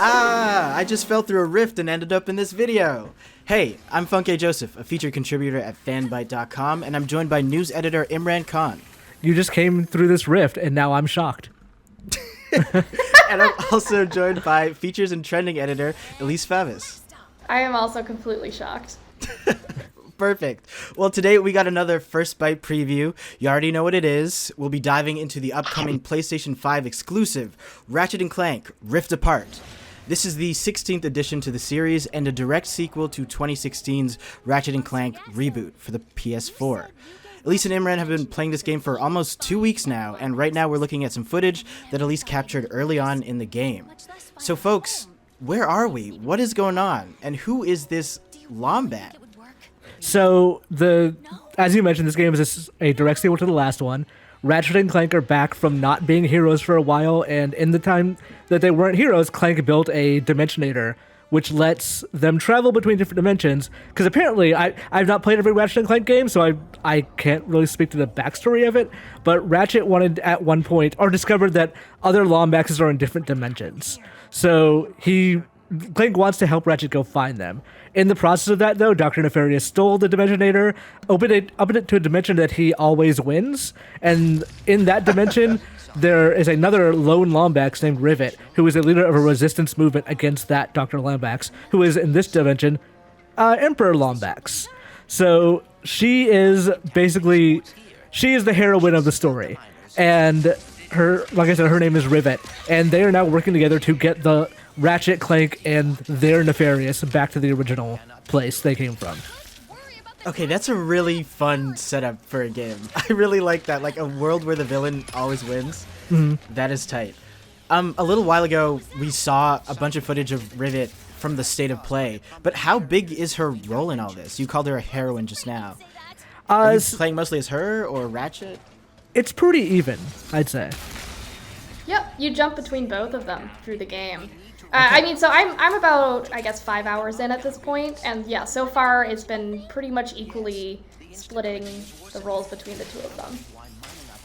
I just fell through a rift and ended up in this video. Hey, I'm Fūnk-é Joseph, a featured contributor at fanbyte.com, and I'm joined by news editor Imran Khan. You just came through this rift, and now I'm shocked. And I'm also joined by features and trending editor Elise Favis. I am also completely shocked. Perfect. Well, today we got another First Byte preview. You already know what it is. We'll be diving into the upcoming PlayStation 5 exclusive, Ratchet Clank Rift Apart. This is the 16th edition to the series and a direct sequel to 2016's Ratchet Clank reboot for the PS4. Elise and Imran have been playing this game for almost 2 weeks now, and right now we're looking at some footage that Elise captured early on in the game. So folks, where are we? What is going on? And who is this Lombat? So, as you mentioned, this game is a direct sequel to the last one. Ratchet and Clank are back from not being heroes for a while, and in the time that they weren't heroes, Clank built a Dimensionator, which lets them travel between different dimensions. Because apparently, I've not played every Ratchet and Clank game, so I can't really speak to the backstory of it, but Ratchet wanted at one point, or discovered that other Lombaxes are in different dimensions. So Clank wants to help Ratchet go find them. In the process of that, though, Dr. Nefarious stole the Dimensionator, opened it to a dimension that he always wins, and in that dimension, there is another lone Lombax named Rivet, who is a leader of a resistance movement against that Dr. Lombax, who is, in this dimension, Emperor Lombax. So she is the heroine of the story, and like I said, her name is Rivet, and they are now working together to get the Ratchet, Clank, and their Nefarious back to the original place they came from. Okay, that's a really fun setup for a game. I really like that, like a world where the villain always wins. Mm-hmm. That is tight. A little while ago, we saw a bunch of footage of Rivet from the State of Play, but how big is her role in all this? You called her a heroine just now. Are you playing mostly as her or Ratchet? It's pretty even, I'd say. Yep, you jump between both of them through the game. So I'm about, I guess, 5 hours in at this point, and yeah, so far it's been pretty much equally splitting the roles between the two of them.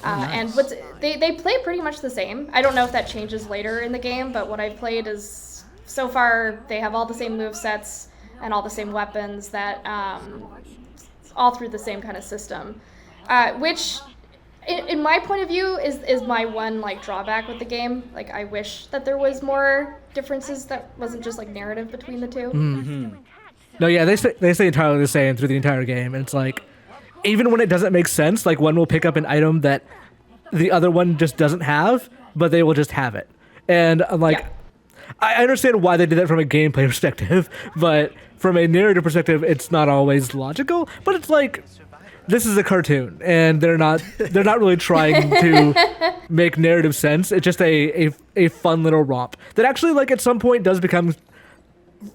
Nice. And they play pretty much the same. I don't know if that changes later in the game, but what I've played is, so far, they have all the same movesets and all the same weapons that, all through the same kind of system, which, in my point of view, is my one drawback with the game. Like, I wish that there was more differences that wasn't just narrative between the two. Mm-hmm. No, yeah, they stay entirely the same through the entire game, and it's like, even when it doesn't make sense, like one will pick up an item that the other one just doesn't have, but they will just have it. And I'm like, yeah. I understand why they did that from a gameplay perspective, but from a narrative perspective, it's not always logical. But it's like, this is a cartoon, and they're not really trying to make narrative sense. It's just a fun little romp that actually, at some point, does become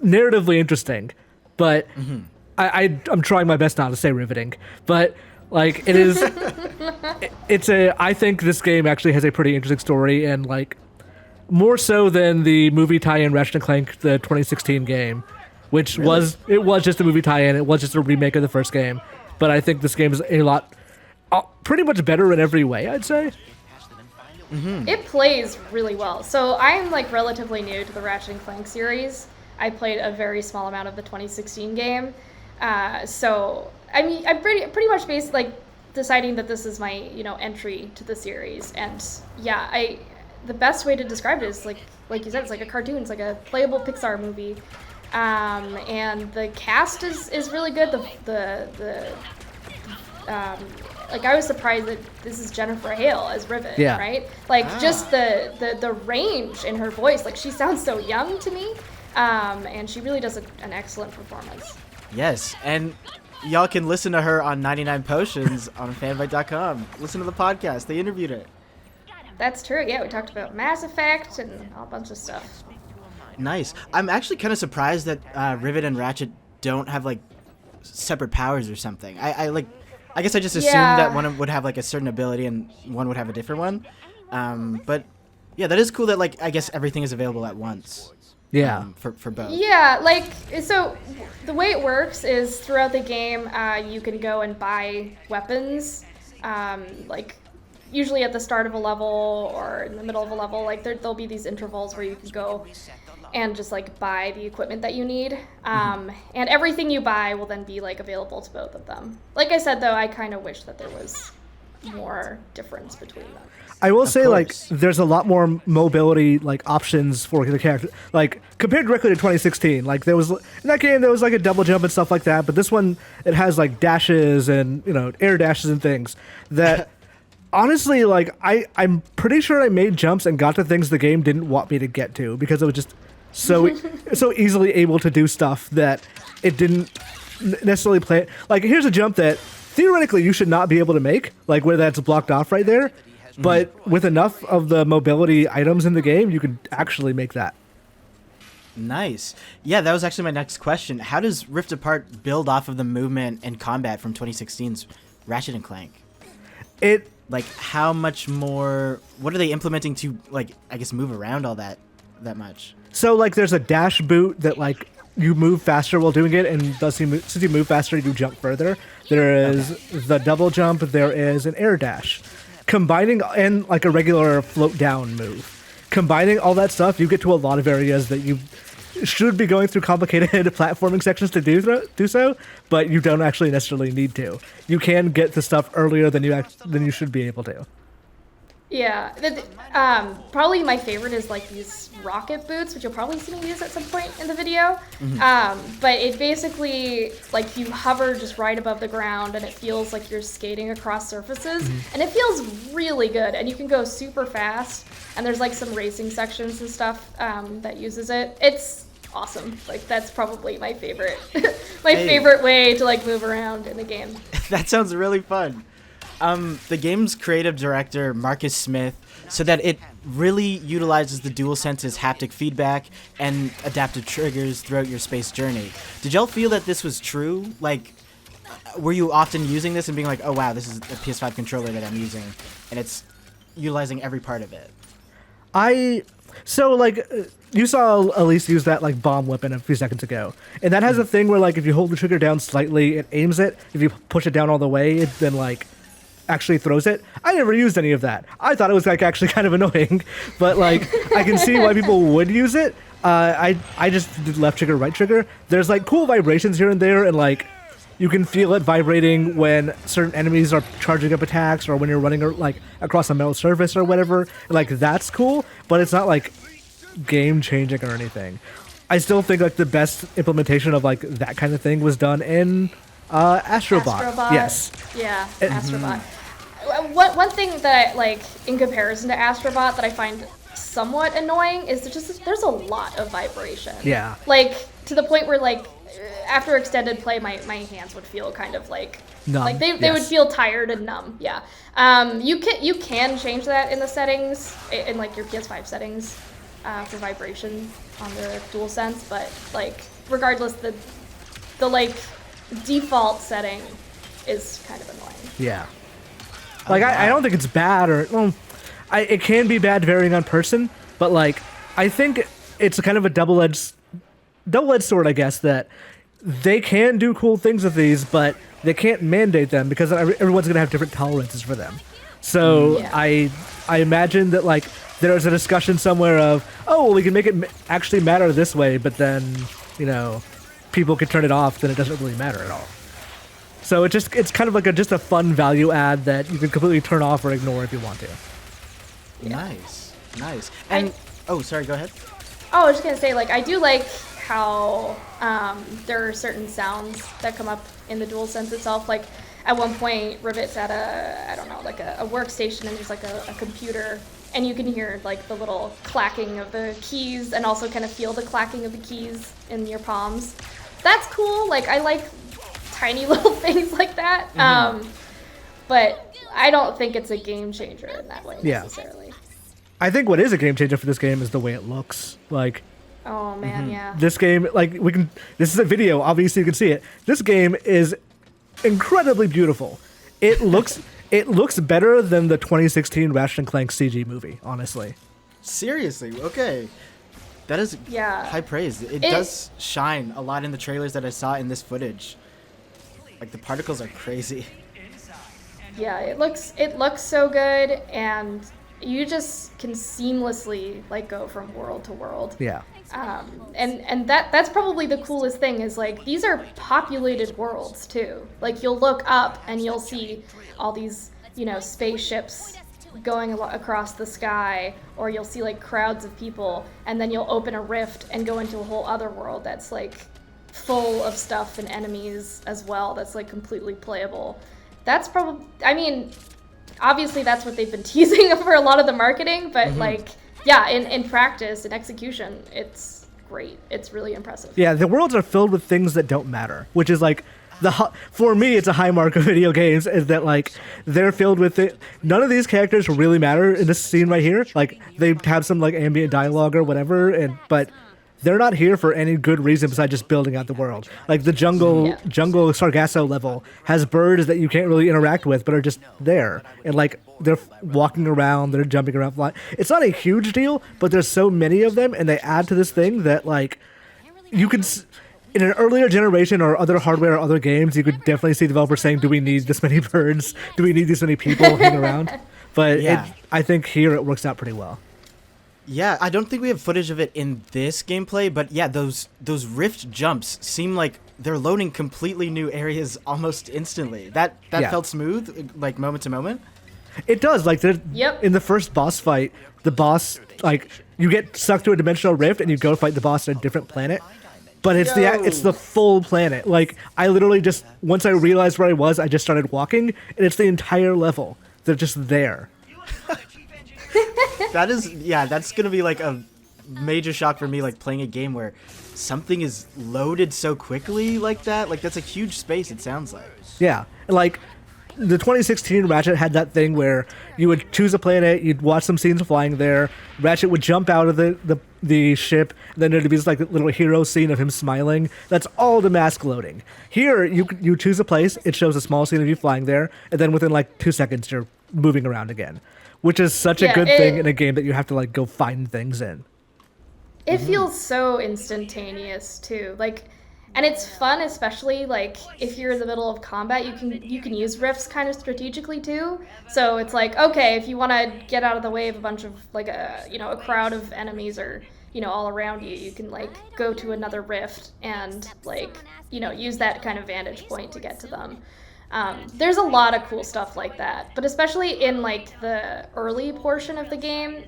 narratively interesting. But I'm trying my best not to say riveting. But it is, I think this game actually has a pretty interesting story, and more so than the movie tie-in Ratchet & Clank, the 2016 game, which really? was just a movie tie-in. It was just a remake of the first game. But I think this game is pretty much better in every way, I'd say. Mm-hmm. It plays really well. So I'm relatively new to the Ratchet & Clank series. I played a very small amount of the 2016 game. So I'm pretty much based deciding that this is my entry to the series. And yeah, the best way to describe it is like you said, it's like a cartoon. It's like a playable Pixar movie. And the cast is really good. I was surprised that this is Jennifer Hale as Rivet, yeah. Right? Just the range in her voice. She sounds so young to me, and she really does an excellent performance. Yes, and y'all can listen to her on 99 Potions on fanbyte.com. Listen to the podcast. They interviewed her. That's true. Yeah, we talked about Mass Effect and a bunch of stuff. Nice. I'm actually kind of surprised that Rivet and Ratchet don't have separate powers or something. I guess I just assumed that one would have a certain ability and one would have a different one. But yeah, that is cool that I guess everything is available at once. Yeah. For both. Yeah, so the way it works is throughout the game, you can go and buy weapons, usually at the start of a level or in the middle of a level. There'll be these intervals where you can go and just like buy the equipment that you need. And everything you buy will then be like available to both of them. Like I said, though, I kind of wish that there was more difference between them. I will say, like, course. there's a lot more mobility, like, options for the character. Like, compared directly to 2016, like, there was, in that game, there was, like, a double jump and stuff like that, but this one, it has, like, dashes and, you know, air dashes and things that, honestly, like, I'm pretty sure I made jumps and got to things the game didn't want me to get to, because it was just so easily able to do stuff that it didn't necessarily play. Like, here's a jump that, theoretically, you should not be able to make, like, where that's blocked off right there. But with enough of the mobility items in the game, you could actually make that. Nice. Yeah, that was actually my next question. How does Rift Apart build off of the movement and combat from 2016's Ratchet and Clank? Like, how much more... What are they implementing to, like, I guess move around all that much? So, like, there's a dash boot that, like, you move faster while doing it, and since you move faster, you jump further. There is the double jump. There is an air dash. Combining, and like a regular float down move. Combining all that stuff, you get to a lot of areas that you should be going through complicated platforming sections to do so, but you don't actually necessarily need to. You can get the stuff earlier than you should be able to. Yeah, probably my favorite is like these rocket boots, which you'll probably see me use at some point in the video. But it basically, like, you hover just right above the ground and it feels like you're skating across surfaces, and it feels really good, and you can go super fast, and there's like some racing sections and stuff that uses it. It's awesome. Like, that's probably my favorite, favorite way to like move around in the game. That sounds really fun. The game's creative director, Marcus Smith, said that it really utilizes the DualSense's haptic feedback and adaptive triggers throughout your space journey. Did y'all feel that this was true? Like, were you often using this and being like, oh wow, this is a PS5 controller that I'm using, and it's utilizing every part of it? So, like, you saw Elise use that, like, bomb weapon a few seconds ago. And that has a thing where, like, if you hold the trigger down slightly, it aims it. If you push it down all the way, it then, like, actually throws it. I never used any of that. I thought it was, like, actually kind of annoying. But, like, I can see why people would use it. I just did left trigger, right trigger. There's, like, cool vibrations here and there, and, like, you can feel it vibrating when certain enemies are charging up attacks or when you're running, like, across a metal surface or whatever. Like, that's cool, but it's not, like, game-changing or anything. I still think, like, the best implementation of, like, that kind of thing was done in Astrobot. Yes. Yeah, Astrobot. One thing that, like, in comparison to Astrobot that I find somewhat annoying is there's a lot of vibration. Yeah. Like, to the point where, like, after extended play, my hands would feel kind of like numb. Like they would feel tired and numb. Yeah. You can change that in the settings, in like your PS5 settings, for vibration on the DualSense, but like regardless, the like default setting is kind of annoying. Yeah. Like I don't think it's bad, or well, it can be bad varying on person, but like I think it's a kind of a double-edged sword, I guess, that they can do cool things with these, but they can't mandate them because everyone's gonna have different tolerances for them. So Yeah. I imagine that like there's a discussion somewhere of, oh, well, we can make it actually matter this way, but then people can turn it off, then it doesn't really matter at all. So it's kind of like just a fun value add that you can completely turn off or ignore if you want to. Yeah. Nice. And oh, sorry, go ahead. Oh, I was just gonna say, like, I do like how there are certain sounds that come up in the DualSense itself. Like, at one point, Rivet's at a workstation, and there's like a computer, and you can hear like the little clacking of the keys, and also kind of feel the clacking of the keys in your palms. That's cool. Like, I like tiny little things like that. But I don't think it's a game changer in that way necessarily. I think what is a game changer for this game is the way it looks. Like, oh man, yeah. this game, like this is a video, obviously you can see it. This game is incredibly beautiful. It looks better than the 2016 Ratchet & Clank CG movie, honestly. Seriously, okay. That is high praise. It does shine a lot in the trailers that I saw in this footage. Like, the particles are crazy. Yeah, it looks so good, and you just can seamlessly like go from world to world. Yeah. And that's probably the coolest thing is like these are populated worlds too. Like you'll look up and you'll see all these, you know, spaceships going across the sky, or you'll see like crowds of people, and then you'll open a rift and go into a whole other world that's like full of stuff and enemies as well. That's like completely playable. That's probably, I mean, obviously that's what they've been teasing for a lot of the marketing, but like, yeah, in practice, in execution, it's great. It's really impressive. Yeah, the worlds are filled with things that don't matter, which is like for me, it's a high mark of video games, is that like they're filled with it. None of these characters really matter in this scene right here. Like they have some like ambient dialogue or whatever, but they're not here for any good reason besides just building out the world. Like the jungle Sargasso level has birds that you can't really interact with, but are just there. And like they're walking around, they're jumping around, flying. It's not a huge deal, but there's so many of them, and they add to this thing that like you can. In an earlier generation or other hardware or other games, you could definitely see developers saying, do we need this many birds? Do we need this many people hanging around? But I think here it works out pretty well. Yeah, I don't think we have footage of it in this gameplay, but yeah, those rift jumps seem like they're loading completely new areas almost instantly. That felt smooth, like moment to moment. It does. Like in the first boss fight, the boss, like you get sucked to a dimensional rift and you go fight the boss on a different planet. But it's the full planet. Like I literally just once I realized where I was, I just started walking, and it's the entire level. They're just there. That's gonna be like a major shock for me, like playing a game where something is loaded so quickly like that. Like that's a huge space. It sounds like. Yeah, like the 2016 Ratchet had that thing where you would choose a planet, you'd watch some scenes flying there. Ratchet would jump out of the ship, and then there'd be this like little hero scene of him smiling. That's all the mask loading. Here, you choose a place, it shows a small scene of you flying there, and then within like 2 seconds you're moving around again, which is such a good thing in a game that you have to like go find things in. It feels so instantaneous too, like. And it's fun, especially like if you're in the middle of combat, you can use rifts kind of strategically too. So it's like, okay, if you want to get out of the way of a bunch of like a crowd of enemies or all around you, you can like go to another rift and like use that kind of vantage point to get to them. There's a lot of cool stuff like that, but especially in like the early portion of the game,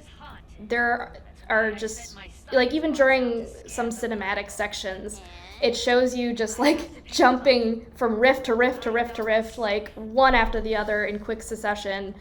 there are just like even during some cinematic sections. It shows you just like jumping from rift to rift to rift to rift, like one after the other in quick succession,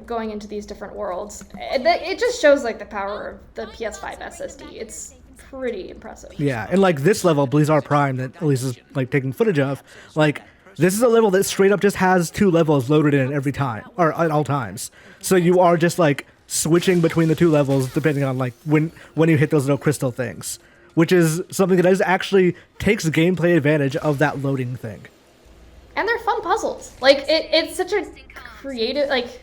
going into these different worlds. It just shows like the power of the PS5 SSD. It's pretty impressive. Yeah, and like this level, Blizzard Prime, that Elise is like taking footage of, like this is a level that straight up just has 2 levels loaded in every time, or at all times. So you are just like switching between the 2 levels depending on like when you hit those little crystal things. Which is something that actually takes gameplay advantage of that loading thing. And they're fun puzzles. Like, it's such a creative, like,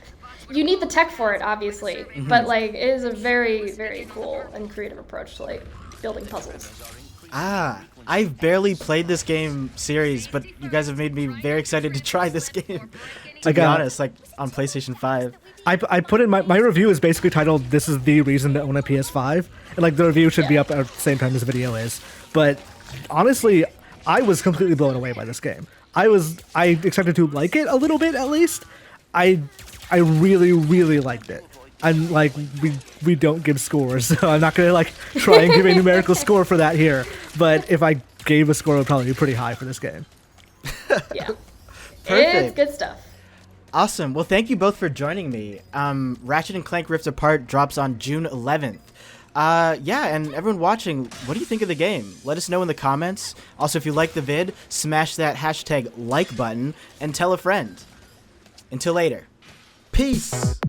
you need the tech for it, obviously. But, like, it is a very, very cool and creative approach to, like, building puzzles. I've barely played this game series, but you guys have made me very excited to try this game, to be honest, like, on PlayStation 5. I put in my review is basically titled "This is the reason to own a PS5," and like the review should be up at the same time as the video is. But honestly, I was completely blown away by this game. I expected to like it a little bit at least. I really really liked it. I'm like we don't give scores, so I'm not gonna like try and give a numerical score for that here. But if I gave a score, it would probably be pretty high for this game. Yeah, Perfect. It's good stuff. Awesome. Well, thank you both for joining me. Ratchet & Clank Rift Apart drops on June 11th. And everyone watching, what do you think of the game? Let us know in the comments. Also, if you like the vid, smash that hashtag like button and tell a friend. Until later. Peace!